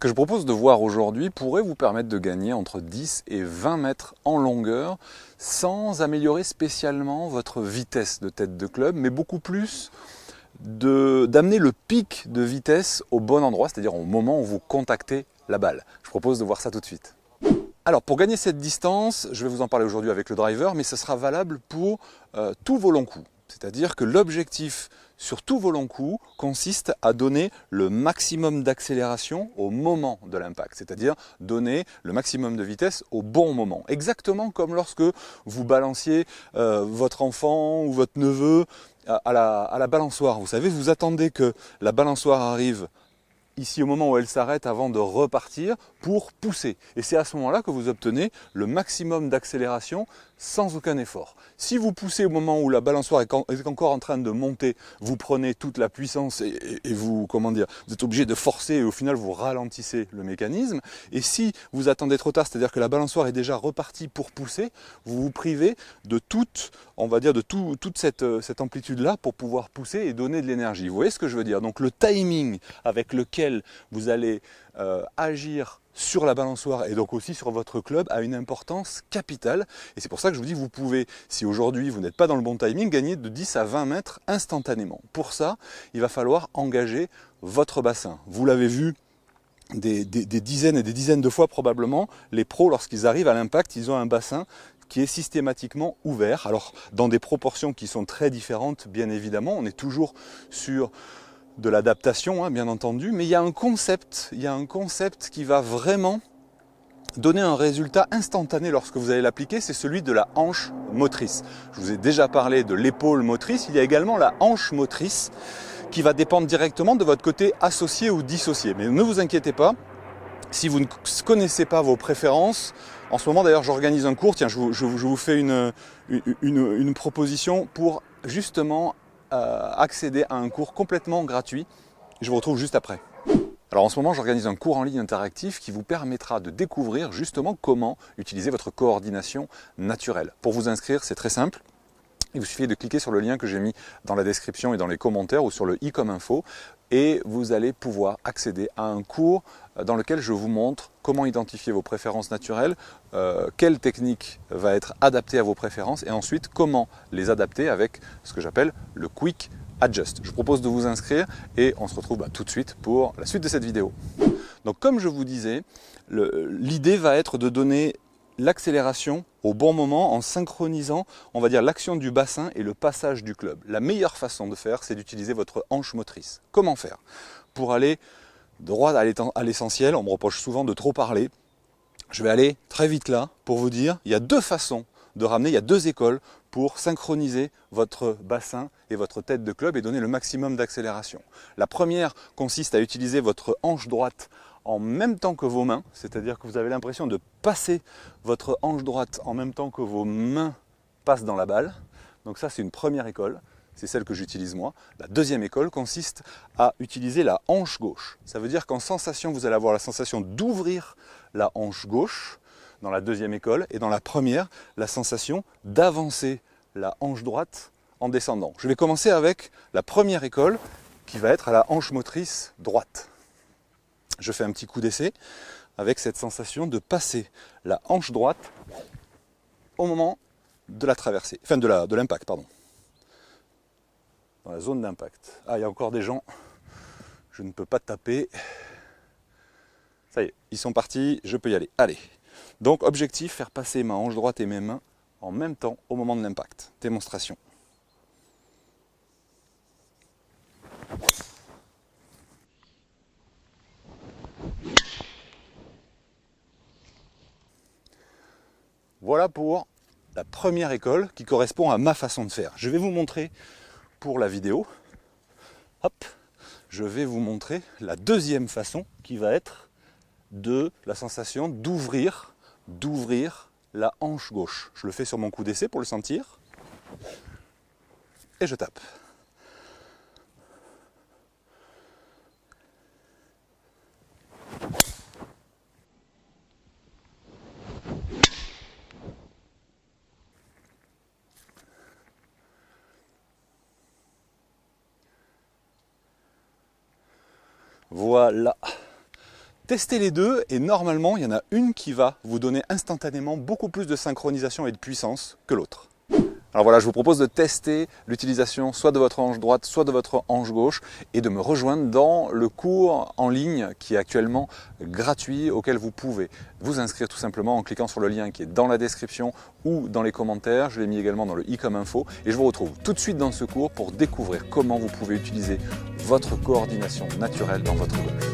que je propose de voir aujourd'hui pourrait vous permettre de gagner entre 10 et 20 mètres en longueur sans améliorer spécialement votre vitesse de tête de club, mais beaucoup plus d'amener le pic de vitesse au bon endroit, c'est-à-dire au moment où vous contactez la balle. Je propose de voir ça tout de suite. Alors pour gagner cette distance, je vais vous en parler aujourd'hui avec le driver, mais ce sera valable pour tous vos longs coups. C'est-à-dire que l'objectif sur tous vos longs coups consiste à donner le maximum d'accélération au moment de l'impact, c'est-à-dire donner le maximum de vitesse au bon moment. Exactement comme lorsque vous balanciez votre enfant ou votre neveu à la balançoire. Vous savez, vous attendez que la balançoire arrive ici au moment où elle s'arrête avant de repartir pour pousser. Et c'est à ce moment-là que vous obtenez le maximum d'accélération sans aucun effort. Si vous poussez au moment où la balançoire est encore en train de monter, vous prenez toute la puissance et vous, vous êtes obligé de forcer et au final vous ralentissez le mécanisme. Et si vous attendez trop tard, c'est-à-dire que la balançoire est déjà repartie pour pousser, vous vous privez de toute cette amplitude-là pour pouvoir pousser et donner de l'énergie. Vous voyez ce que je veux dire? Donc le timing avec lequel vous allez agir sur la balançoire et donc aussi sur votre club a une importance capitale. Et c'est pour ça que je vous dis, vous pouvez, si aujourd'hui vous n'êtes pas dans le bon timing, gagner de 10 à 20 mètres instantanément. Pour ça, il va falloir engager votre bassin. Vous l'avez vu des dizaines et des dizaines de fois probablement, les pros, lorsqu'ils arrivent à l'impact, ils ont un bassin qui est systématiquement ouvert. Alors, dans des proportions qui sont très différentes, bien évidemment, on est toujours sur de l'adaptation, hein, bien entendu, mais il y a un concept qui va vraiment donner un résultat instantané lorsque vous allez l'appliquer, c'est celui de la hanche motrice. Je vous ai déjà parlé de l'épaule motrice, il y a également la hanche motrice qui va dépendre directement de votre côté associé ou dissocié. Mais ne vous inquiétez pas, si vous ne connaissez pas vos préférences, en ce moment d'ailleurs j'organise un cours, tiens je vous fais une proposition pour justement accéder à un cours complètement gratuit. Je vous retrouve juste après. Alors en ce moment j'organise un cours en ligne interactif qui vous permettra de découvrir justement comment utiliser votre coordination naturelle. Pour vous inscrire, c'est très simple. Il vous suffit de cliquer sur le lien que j'ai mis dans la description et dans les commentaires ou sur le i comme info et vous allez pouvoir accéder à un cours dans lequel je vous montre comment identifier vos préférences naturelles, quelle technique va être adaptée à vos préférences et ensuite comment les adapter avec ce que j'appelle le Quick Adjust. Je vous propose de vous inscrire et on se retrouve tout de suite pour la suite de cette vidéo. Donc comme je vous disais, l'idée va être de donner l'accélération au bon moment en synchronisant, on va dire, l'action du bassin et le passage du club. La meilleure façon de faire, c'est d'utiliser votre hanche motrice. Comment faire? Pour aller droit à l'essentiel, on me reproche souvent de trop parler. Je vais aller très vite là pour vous dire, il y a deux façons de ramener, il y a deux écoles pour synchroniser votre bassin et votre tête de club et donner le maximum d'accélération. La première consiste à utiliser votre hanche droite en même temps que vos mains, c'est-à-dire que vous avez l'impression de passer votre hanche droite en même temps que vos mains passent dans la balle. Donc ça, c'est une première école, c'est celle que j'utilise moi. La deuxième école consiste à utiliser la hanche gauche. Ça veut dire qu'en sensation, vous allez avoir la sensation d'ouvrir la hanche gauche dans la deuxième école, et dans la première, la sensation d'avancer la hanche droite en descendant. Je vais commencer avec la première école qui va être à la hanche motrice droite. Je fais un petit coup d'essai avec cette sensation de passer la hanche droite au moment de la traversée, enfin de l'impact, pardon. Dans la zone d'impact. Ah, il y a encore des gens, je ne peux pas taper. Ça y est, ils sont partis, je peux y aller. Allez. Donc objectif, faire passer ma hanche droite et mes mains en même temps au moment de l'impact. Démonstration. Voilà pour la première école qui correspond à ma façon de faire. Je vais vous montrer pour la vidéo, hop, je vais vous montrer la deuxième façon qui va être de la sensation d'ouvrir la hanche gauche. Je le fais sur mon coup d'essai pour le sentir et je tape. Voilà. Testez les deux et normalement, il y en a une qui va vous donner instantanément beaucoup plus de synchronisation et de puissance que l'autre. Alors voilà, je vous propose de tester l'utilisation soit de votre hanche droite, soit de votre hanche gauche et de me rejoindre dans le cours en ligne qui est actuellement gratuit auquel vous pouvez vous inscrire tout simplement en cliquant sur le lien qui est dans la description ou dans les commentaires. Je l'ai mis également dans le i comme info et je vous retrouve tout de suite dans ce cours pour découvrir comment vous pouvez utiliser votre coordination naturelle dans votre golf.